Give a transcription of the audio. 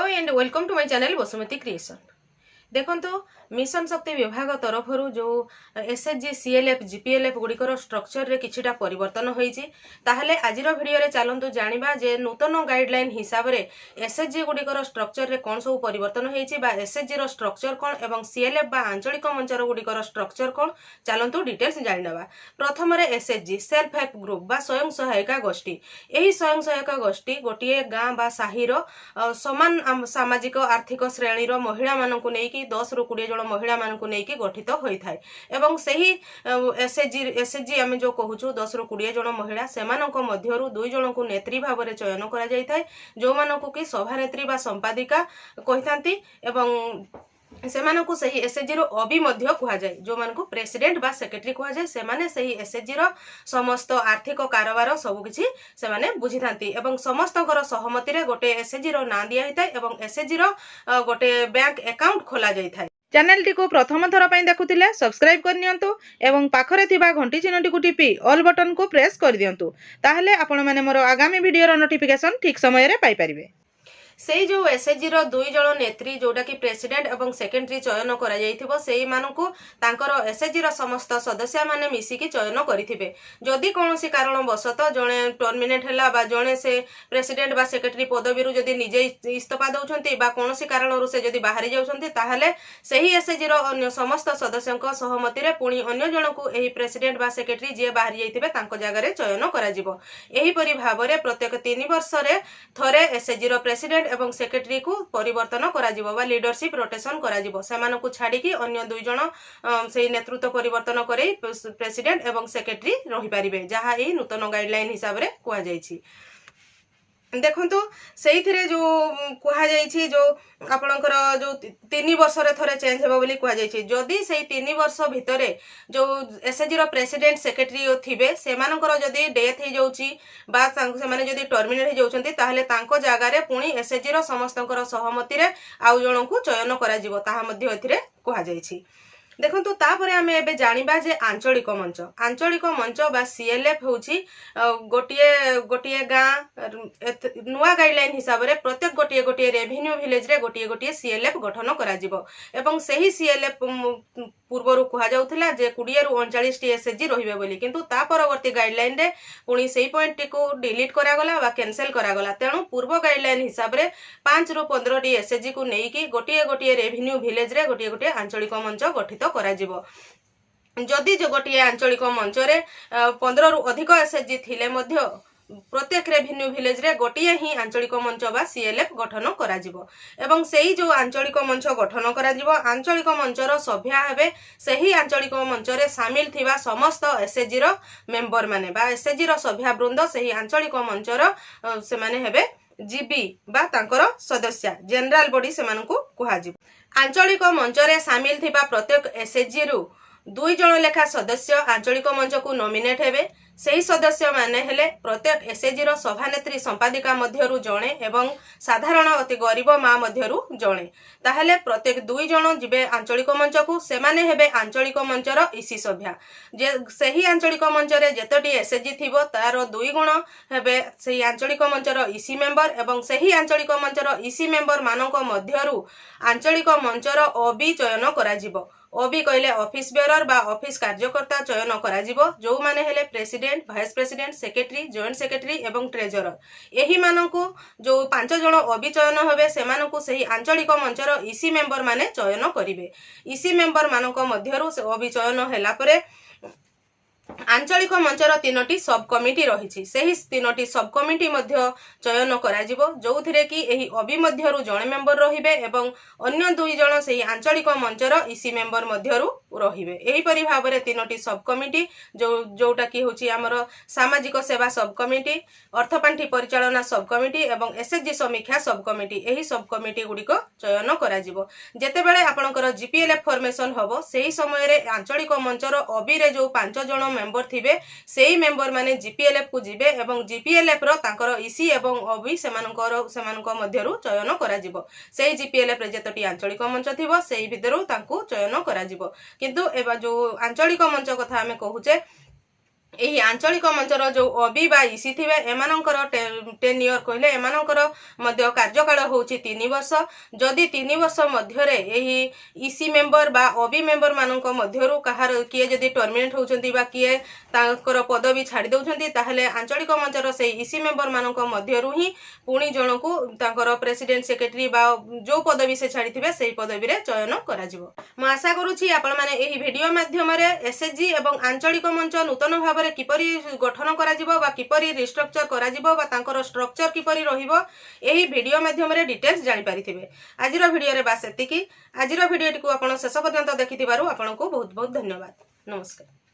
And welcome to my channel Basumati creation. देखो mission Shakti विभाग तरफ जो एसएचजी सीएलएफ जीपीएलएफ गुड़िकर स्ट्रक्चर रे किछिटा परिवर्तन होईची ताहले आजिर वीडियो रे चलंतु जानिबा जे नूतन गाइडलाइन हिसाब रे एसएचजी गुड़िकर स्ट्रक्चर रे कोन सब परिवर्तन होईची बा एसएचजी रो स्ट्रक्चर कोन एवं सीएलएफ बा आंचलिक मंचर गुड़िकर स्ट्रक्चर कोन चलंतु डिटेल्स जानिबा। प्रथम रे एसएचजी सेल्फ हेल्प ग्रुप बा स्वयं सहायिका गोष्ठी। एही स्वयं सहायिका गोष्ठी गोटिए गां बा साही रो समान सामाजिक आर्थिक श्रेणी रो महिला मानकु नेकी 10 रु 20 जन महिला मानकु नेकी गठित होई थाए एवं सही एसएचजी आमे जो कहूछु 10 रु 20 जन महिला सेमानक मध्यरु 2 जनकु नेत्री भाव रे चयन करा जाई थाए जो मानकु की सभानेत्री बा संपादिका कहितांती एवं सेमानकु सही एसएचजी रो अभी मध्य कुहा जाय जो मानकु प्रेसिडेंट बा सेक्रेटरी कुहा जाय सेमाने सही एसएचजी रो समस्त आर्थिक कारोबार सब किछि सेमाने बुझी थांती एवं समस्तकर सहमति रे गोटे एसएचजी रो नाम दिया हिताय एवं एसएचजी रो गोटे बैंक अकाउंट खोला जाय थाय। चैनल टी को प्रथम थर पई देखुतिले सब्सक्राइब कर नियंतु एवं पाखरे थिबा घंटी चिन्हटी को टिपी ऑल बटन को प्रेस कर दियंतु ताहले आपण माने मोर आगामी वीडियो रो नोटिफिकेशन ठीक समय रे पाई परिबे। से जो एसएचजी रो 2 जन नेत्री जोटा कि प्रेसिडेंट एवं सेक्रेटरी चयन करा जाइथिबो सेही मानकु तांकर एसएचजी रो समस्त सदस्य माने मिसी की चयन करिथिबे। जदि कोनोसी कारण वशत जणे टर्मिनेट हैला बा जणे से प्रेसिडेंट बा सेक्रेटरी पदवीरु जदि निजे इस्तीफा दउछंती बा कोनोसी कारणरु से जदि बाहरी जाउछंती ताहले सेही एसएचजी रो अन्य समस्त सदस्यक सहमति रे पुणी अन्य जनकु एही प्रेसिडेंट बा सेक्रेटरी जे बाहरी जाइथिबे तांको जागा रे चयन करा जिवो। एही परि भाबरे प्रत्येक 3 वर्ष रे थरे एसएचजी रो प्रेसिडेंट एवं सेक्रेटरी को परिवर्तन करा जिवो बा लीडरशिप रोटेशन करा जिवो सेमानकु छाडी की अन्य 2 जण सेही नेतृत्व परिवर्तन करे प्रेसिडेंट एवं सेक्रेटरी रहि परिबे जहा एही नूतन गाइडलाइन हिसाब रे कुआ जाईछि। देखंतु सेही थिरे जो कुहा जाईछि जो आपनकर जो 3 वर्ष रे थरे चेंज हेबो बोली कुहा जाईछि जदी सेही 3 वर्ष भितरे जो एसएचजी रो प्रेसिडेंट सेक्रेटरी थिबे सेमानकर जदी डेथ हे जाउछि बा से माने जदी टर्मिनेट हे जाउछंती ताहले तांको जागा रे पुणी एसएचजी रो समस्तकर सहमति रे आउ जनकु चयन करा जिवो ताहा मध्ये एथिरे कुहा जाईछि। देखंतु तापरे आमे एबे जानिबा जे आंचलिक मंच बा सीएलएफ होउछि गोटिए गां नुआ गाइडलाइन हिसाब रे प्रत्येक गोटिए रेवेन्यू विलेज रे गोटिए सीएलएफ गठन करा जिवो एवं सही सीएलएफ पूर्वरु कुहा जाउथिला जे 20 रु 39 टी एसएचजी रहिबे बोली किंतु ता परवर्ती गाइडलाइन रे पुणी सेही पॉइंट को डिलीट करा गला बा कैंसिल करा गला तेणु पूर्व गाइडलाइन हिसाब रे 5 रु 15 टी एसएचजी को नेकी गोटिए रेवेन्यू विलेज रे गोटिए आंचलिक मंच गठित करा जिवो। जदि जो गोटिए आंचलिक मंच रे 15 रु अधिक एसएचजी थिले मध्य प्रत्येक रेवेन्यू विलेज रे गोटिए ही आंचलिक मंच बा सीएलएफ गठन करा जिवो एवं सेही जो आंचलिक मंच गठन करा जिवो आंचलिक मंचर सभ्या हेबे सेही आंचलिक मंच रे शामिल थिबा समस्त एसएचजी रो मेंबर माने बा एसएचजी रो सभ्या वृंद सेही आंचलिक मंचर से माने हेबे जीबी बा तांकर सदस्य जनरल बॉडी से मानकु कुहा जिवो। आंचलिक मंच रे शामिल थिबा प्रत्येक एसएचजी रु 2 जण लेखा सदस्य आंचलिक मंच को नॉमिनेट हेबे सेही सदस्य माने हेले प्रत्येक एसएचजी रो सभानेत्री संपादिका मध्यरु जणे एवं साधारण अति गरीब मा मध्यरु जणे ताहेले प्रत्येक 2 जण जिबे आंचलिक मंच को सेमाने हेबे आंचलिक मंचर ईसी सभ्या जे सेही आंचलिक मंच रे जेतटी एसएचजी थिबो तारो 2 गुण हेबे सेही आंचलिक मंचर ईसी मेंबर एवं सेही आंचलिक मंचर ईसी मेंबर मानक मध्यरु आंचलिक मंचर अबी चयन करा जिवो। ओबी कहले ऑफिस बेरर बा ऑफिस कार्यकर्ता चयन करा जिवो जो माने हेले president vice president secretary joint secretary एवं ट्रेजरर एही मानकु जो 5 जण ओबी चयन होबे से मानकु सही आंचलिक मंचर ईसी मेंबर माने चयन करिवे। ईसी मेंबर मानक मध्यरु से ओबी चयन हैला परे आंचलिक मंचर 3टी सब कमिटी रही सेही 3टी सब कमिटी मध्य चयन करा जिवो जोथिरे कि एही अबी मध्यरु जणे मेंबर रहिबे एवं अन्य 2 जण सेही आंचलिक मंचर ईसी मेंबर मध्यरु रहिबे। एही परि भाबरे 3टी सब कमिटी जोटा कि होची हमर सामाजिक सेवा सब कमिटी अर्थपांठी परिचालना सब कमिटी एवं एसएचजी समीक्षा सब कमिटी एही सब कमिटी गुडी को चयन करा जिवो। जेते बेले आपनकर जीपीएलएफ फॉर्मेशन होबो सेही समय रे आंचलिक मंचर अबी रे जो 5 जण मेंबर थिबे सेही मेंबर माने जीपीएलएफ को जिबे एवं जीपीएलएफ रो तांकर ईसी एवं अबी सेमानक मध्यरु चयन करा जिवो। सेही जीपीएलएफ रे जेतटी आंचलिक मंच थिबो सेही भितरु तांकु चयन करा जिवो किंतु एबा जो आंचलिक मंच कथा हमें कहूचे ଏହି ଆଞ୍ଚଳିକ ମଞ୍ଚର ଯେଉଁ ଅବି ବା ଇସି ଥିବେ ଏମାନଙ୍କର 10 ଇୟର କହିଲେ ଏମାନଙ୍କର ମଧ୍ୟ କାର୍ଯ୍ୟକାଳ ହେଉଛି 3 ବର୍ଷ। ଯଦି 3 ବର୍ଷ ମଧ୍ୟରେ ଏହି ଇସି ମେମ୍ବର ବା ଅବି ମେମ୍ବର ମାନଙ୍କ ମଧ୍ୟରୁ କାହାର କିଏ ଯଦି ଟର୍ମିନେଟ୍ ହେଉଛନ୍ତି ବା କିଏ ତାଙ୍କର ପଦବୀ ଛାଡ଼ି ଦେଉଛନ୍ତି ତାହେଲେ ଆଞ୍ଚଳିକ ମଞ୍ଚର ସେଇ ଇସି ମେମ୍ବର ମାନଙ୍କ ମଧ୍ୟରୁ ହିଁ ପୁଣି ଜଣକୁ ତାଙ୍କର ପ୍ରେସିଡେଣ୍ଟ ସେକ୍ରେଟାରୀ ବା ଯେଉଁ ପଦବୀ ସେ ଛାଡ଼ିଥିବେ ସେହି ପଦବୀରେ ଚୟନ କରାଯିବ। ମୁଁ ଆଶା କରୁଛି ଆପଣମାନେ ଏହି ଭିଡ଼ିଓ ମାଧ୍ୟମରେ ଏସଏଚଜି ଏବଂ ଆଞ୍ଚଳିକ ମଞ୍ଚ ନୂତନ ଭାବରେ କିପରି ଗଠନ କରାଯିବ ବା କିପରି ରିଷ୍ଟ୍ରକ୍ଚର କରାଯିବ ବା ତାଙ୍କର ଷ୍ଟ୍ରକ୍ଚର କିପରି ରହିବ ଏହି ଭିଡ଼ିଓ ମାଧ୍ୟମରେ ଡିଟେଲ୍ସ ଜାଣିପାରିଥିବେ। ଆଜିର ଭିଡ଼ିଓରେ ବାସ୍ ଏତିକି। ଆଜିର ଭିଡ଼ିଓଟିକୁ ଆପଣ ଶେଷ ପର୍ଯ୍ୟନ୍ତ ଦେଖିଥିବାରୁ ଆପଣଙ୍କୁ ବହୁତ ବହୁତ ଧନ୍ୟବାଦ। ନମସ୍କାର।